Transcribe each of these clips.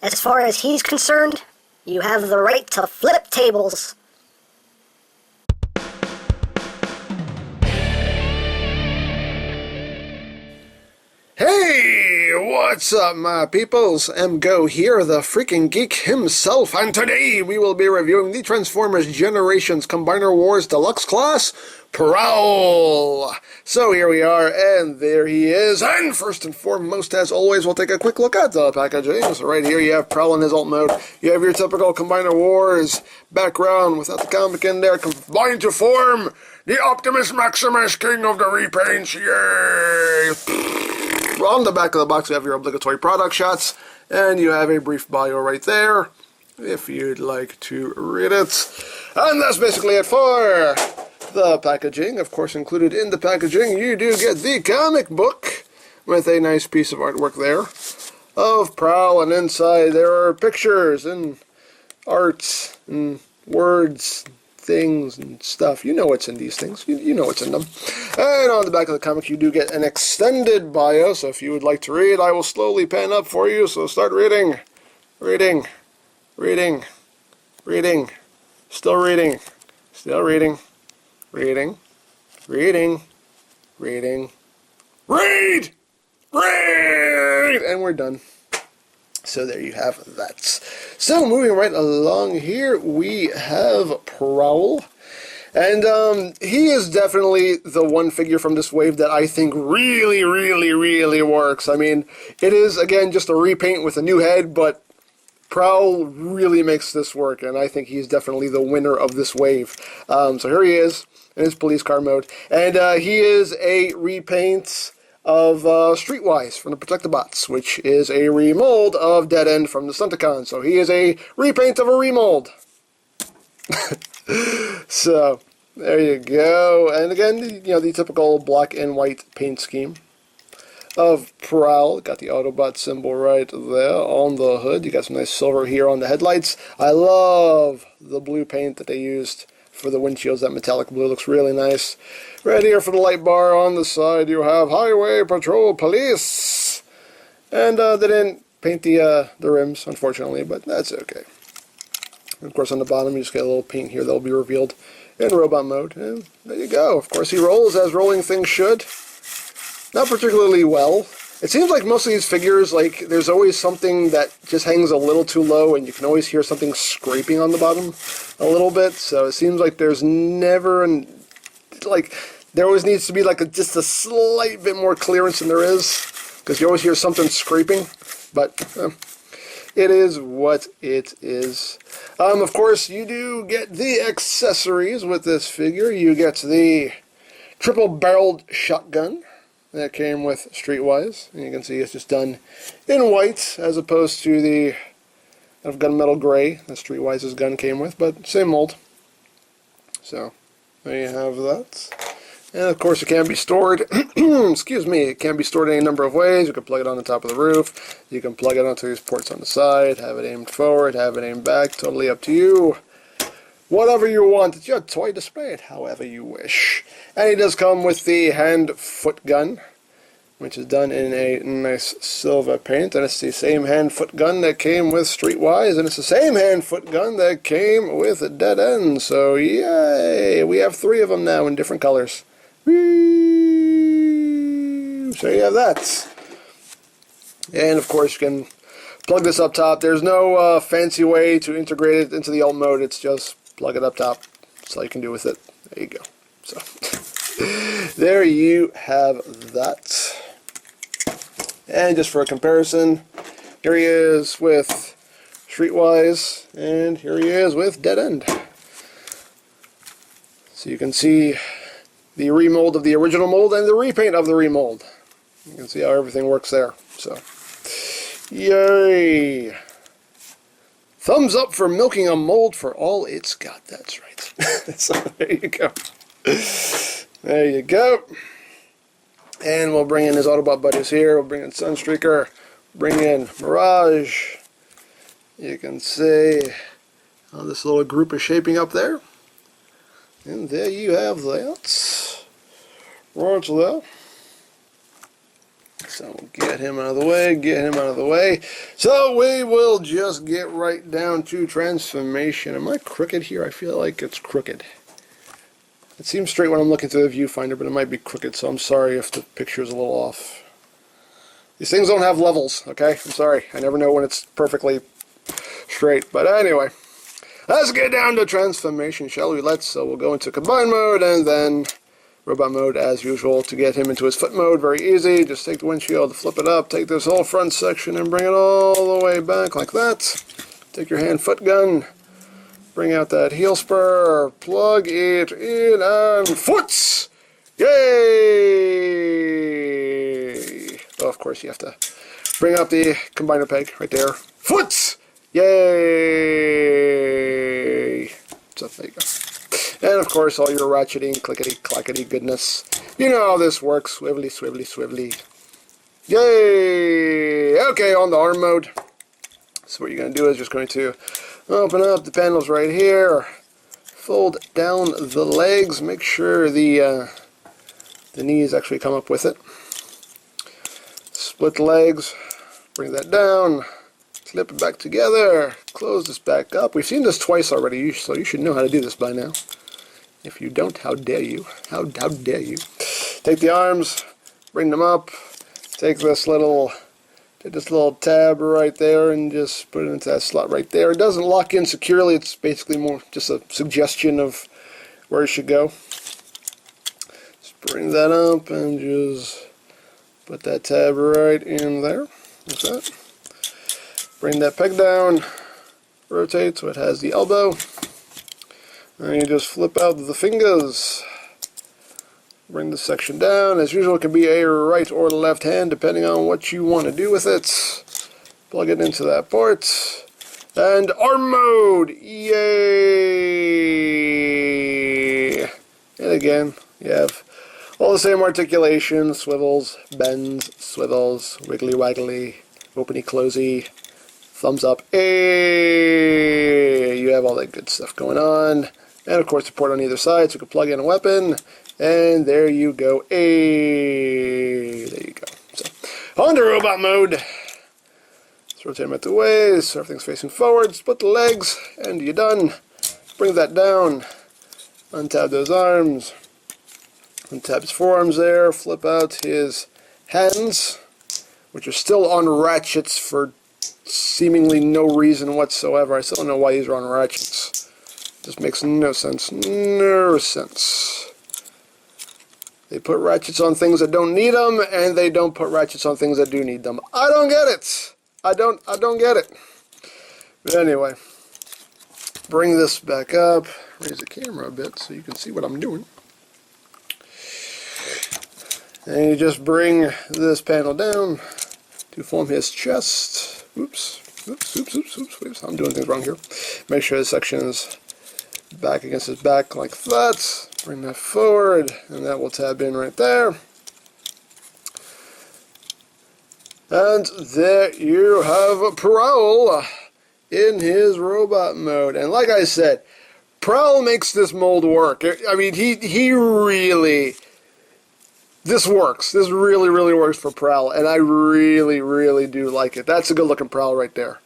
As far as he's concerned, you have the right to flip tables. Hey, what's up, my peoples? EmGo here, the freaking geek himself, and today we will be reviewing the Transformers Generations Combiner Wars Deluxe class, Prowl. So here we are, and there he is, and first and foremost, as always, we'll take a quick look at the packaging. So right here you have Prowl in his alt mode, you have your typical Combiner Wars background without the comic in there, combined to form the Optimus Maximus, King of the Repaints, yay! On the back of the box, you have your obligatory product shots, and you have a brief bio right there, if you'd like to read it. And that's basically it for the packaging. Of course, included in the packaging, you do get the comic book, with a nice piece of artwork there, of Prowl, and inside there are pictures, and art, and words, things and stuff. You know what's in these things. You know what's in them. And on the back of the comic you do get an extended bio, so if you would like to read, I will slowly pan up for you, so start reading. Reading. Reading. Reading. Still reading. Still reading. Reading. Reading. Reading. Read! Read! And we're done. So there you have that. So moving right along here, we have Prowl. And he is definitely the one figure from this wave that I think really, really, really works. I mean, it is, again, just a repaint with a new head, but Prowl really makes this work, and I think he's definitely the winner of this wave. So here he is in his police car mode. And he is a repaint of Streetwise from the Protectobots, which is a remold of Dead End from the Stunticon. So he is a repaint of a remold. So there you go. And again, you know, the typical black and white paint scheme of Prowl. Got the Autobot symbol right there on the hood. You got some nice silver here on the headlights. I love the blue paint that they used for the windshields. That metallic blue looks really nice. Right here for the light bar on the side, you have Highway Patrol Police. And they didn't paint the rims, unfortunately, but that's okay. And of course, on the bottom, you just get a little paint here that will be revealed in robot mode. And there you go. Of course, he rolls as rolling things should. Not particularly well. It seems like most of these figures, like, there's always something that just hangs a little too low, and you can always hear something scraping on the bottom a little bit. So it seems like there's never, like, there always needs to be, like, just a slight bit more clearance than there is, because you always hear something scraping. But it is what it is. Of course, you do get the accessories with this figure. You get the triple-barreled shotgun that came with Streetwise, and you can see it's just done in white as opposed to the gunmetal gray that Streetwise's gun came with, but same mold. So there you have that. And of course it can be stored, excuse me, it can be stored any number of ways. You can plug it on the top of the roof, you can plug it onto these ports on the side, have it aimed forward, have it aimed back, totally up to you. Whatever you want. It's your toy, display it however you wish. And it does come with the hand-foot gun, which is done in a nice silver paint. And it's the same hand-foot gun that came with Streetwise, and it's the same hand-foot gun that came with Dead End. So, yay! We have 3 of them now in different colors. Whee! So you have that. And, of course, you can plug this up top. There's no fancy way to integrate it into the alt mode. It's just plug it up top. That's all you can do with it. There you go. So, there you have that. And just for a comparison, here he is with Streetwise, and here he is with Dead End. So you can see the remold of the original mold and the repaint of the remold. You can see how everything works there. So, yay! Thumbs up for milking a mold for all it's got. That's right. So there you go. There you go. And we'll bring in his Autobot buddies here. We'll bring in Sunstreaker. Bring in Mirage. You can see how this little group is shaping up there. And there you have that. Right there. So we'll get him out of the way, get him out of the way. So we will just get right down to transformation. Am I crooked here? I feel like it's crooked. It seems straight when I'm looking through the viewfinder, but it might be crooked, so I'm sorry if the picture is a little off. These things don't have levels, okay? I'm sorry. I never know when it's perfectly straight. But anyway, let's get down to transformation, shall we? So we'll go into combine mode and then robot mode as usual to get him into his foot mode. Very easy. Just take the windshield, flip it up, take this whole front section and bring it all the way back like that. Take your hand foot gun, bring out that heel spur, plug it in, and foots! Yay! Oh, of course you have to bring up the combiner peg right there. Foots! Yay! So there you go. And of course all your ratcheting, clickety-clackety goodness. You know how this works. Swivelly, swivelly, swivelly. Yay! Okay, on the arm mode. So what you're going to do is just going to open up the panels right here. Fold down the legs. Make sure the knees actually come up with it. Split the legs. Bring that down. Slip it back together. Close this back up. We've seen this twice already, so you should know how to do this by now. If you don't, how dare you? How dare you? Take the arms, bring them up. Take this little tab right there and just put it into that slot right there. It doesn't lock in securely. It's basically more just a suggestion of where it should go. Just bring that up and just put that tab right in there. Like that. Bring that peg down, rotate so it has the elbow, and you just flip out the fingers. Bring the section down. As usual, it can be a right or left hand depending on what you want to do with it. Plug it into that port. And arm mode! Yay! And again, you have all the same articulation, swivels, bends, swivels, wiggly waggly, openy closey, thumbs up, hey! You have all that good stuff going on. And of course the port on either side, so you can plug in a weapon. And there you go, hey! There you go. So, on to robot mode. Let's rotate them out the way, so everything's facing forward. Split the legs, and you're done. Bring that down. Untab those arms. Untap his forearms there. Flip out his hands, which are still on ratchets for seemingly no reason whatsoever. I still don't know why these are on ratchets. Just makes no sense. No sense. They put ratchets on things that don't need them, and they don't put ratchets on things that do need them. I don't get it. I don't get it. But anyway, bring this back up. Raise the camera a bit so you can see what I'm doing. And you just bring this panel down to form his chest. Oops. I'm doing things wrong here. Make sure this section is back against his back like that. Bring that forward, and that will tab in right there. And there you have Prowl in his robot mode. And like I said, Prowl makes this mold work. I mean, he really... This works. This really, really works for Prowl, and I really, really do like it. That's a good-looking Prowl right there.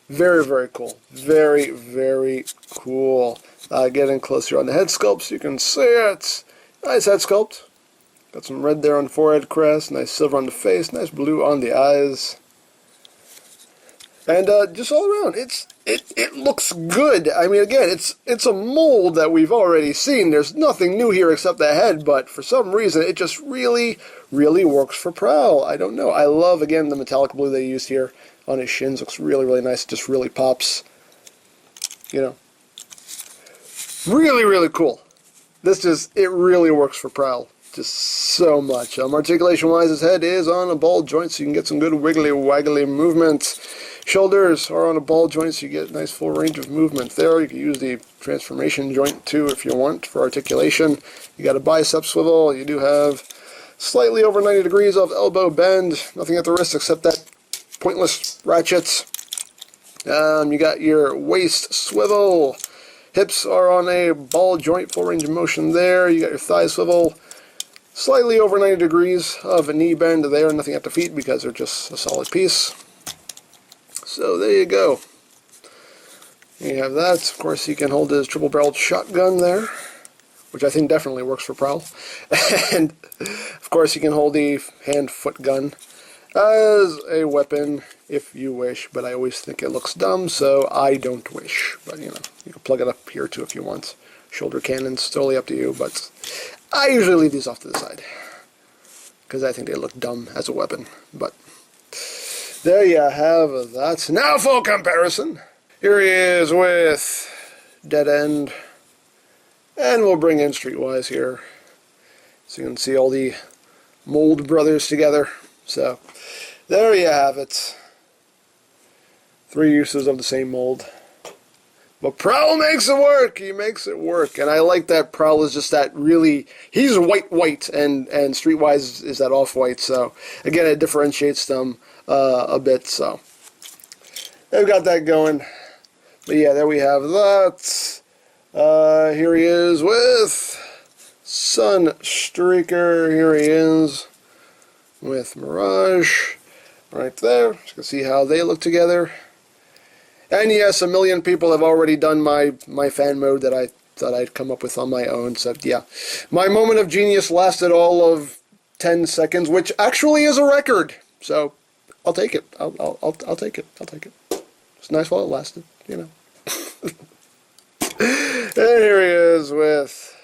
Very, very cool. Very, very cool. Getting closer on the head sculpt so you can see it. Nice head sculpt. Got some red there on the forehead crest. Nice silver on the face. Nice blue on the eyes. And just all around, it looks good. I mean, again, it's a mold that we've already seen. There's nothing new here except the head, but for some reason, it just really, really works for Prowl. I don't know. I love, again, the metallic blue they used here on his shins. Looks really, really nice. It just really pops. You know. Really, really cool. It really works for Prowl. Just so much. Articulation-wise, his head is on a ball joint, so you can get some good wiggly-waggly movement. Shoulders are on a ball joint, so you get a nice full range of movement there. You can use the transformation joint, too, if you want, for articulation. You got a bicep swivel. You do have slightly over 90 degrees of elbow bend. Nothing at the wrist except that pointless ratchet. You got your waist swivel. Hips are on a ball joint, full range of motion there. You got your thigh swivel. Slightly over 90 degrees of a knee bend there, nothing at the feet because they're just a solid piece. So there you go. You have that. Of course, he can hold his triple-barreled shotgun there, which I think definitely works for Prowl. And, of course, you can hold the hand-foot gun as a weapon if you wish, but I always think it looks dumb, so I don't wish. But, you can plug it up here too if you want. Shoulder cannons, totally up to you, but I usually leave these off to the side because I think they look dumb as a weapon. But there you have that. Now, full comparison. Here he is with Dead End. And we'll bring in Streetwise here. So you can see all the mold brothers together. So, there you have it. 3 uses of the same mold. But Prowl makes it work! He makes it work. And I like that Prowl is just that really... He's white, and Streetwise is that off-white. So, again, it differentiates them a bit. So, they've got that going. But yeah, there we have that. Here he is with Sunstreaker. Here he is with Mirage. Right there. You can see how they look together. And yes, a million people have already done my fan mode that I thought I'd come up with on my own. So yeah, my moment of genius lasted all of 10 seconds, which actually is a record. So I'll take it. I'll take it. I'll take it. It's nice while it lasted, And here he is with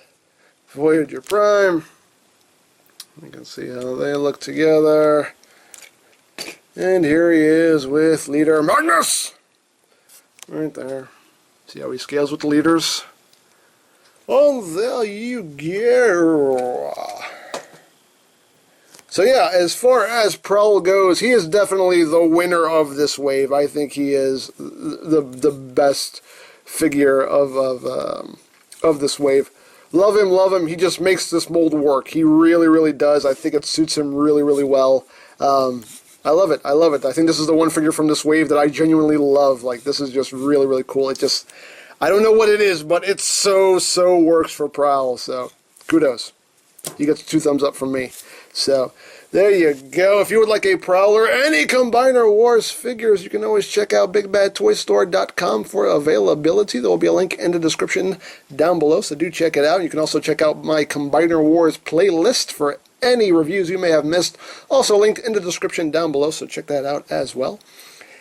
Voyager Prime. You can see how they look together. And here he is with Leader Magnus. Right there. See how he scales with the leaders? Oh, there you go. So yeah, as far as Prowl goes, he is definitely the winner of this wave. I think he is the best figure of this wave. Love him. He just makes this mold work. He really, really does. I think it suits him really, really well. I love it. I think this is the one figure from this wave that I genuinely love. Like, this is just really, really cool. It just, I don't know what it is, but it so works for Prowl. So, kudos. You get 2 thumbs up from me. So, there you go. If you would like a Prowler, any Combiner Wars figures, you can always check out BigBadToyStore.com for availability. There will be a link in the description down below, so do check it out. You can also check out my Combiner Wars playlist for any reviews you may have missed. Also linked in the description down below, so check that out as well.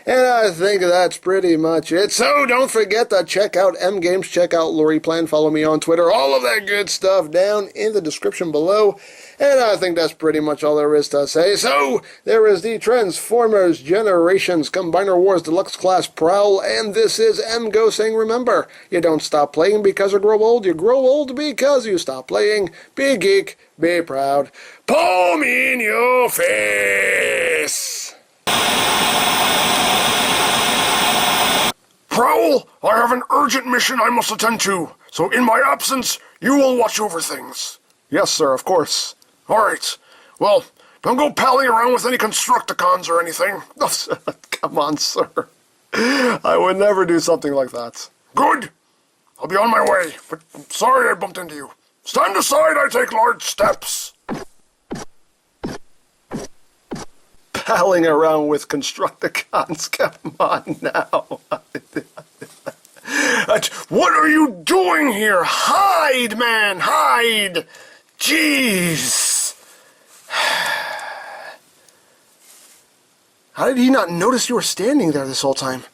And I think that's pretty much it. So don't forget to check out EmGames, check out Lori Plan, follow me on Twitter, all of that good stuff down in the description below. And I think that's pretty much all there is to say. So there is the Transformers Generations Combiner Wars Deluxe Class Prowl, and this is EmGo saying, remember, you don't stop playing because you grow old because you stop playing. Be geek, be proud. Palm in your face! Prowl, I have an urgent mission I must attend to, so in my absence, you will watch over things. Yes, sir, of course. Alright, well, don't go palling around with any Constructicons or anything. Come on, sir. I would never do something like that. Good. I'll be on my way, but I'm sorry I bumped into you. Stand aside, I take large steps. Palling around with Constructicons, come on now. What are you doing here? Hide, man, hide! Jeez! How did he not notice you were standing there this whole time?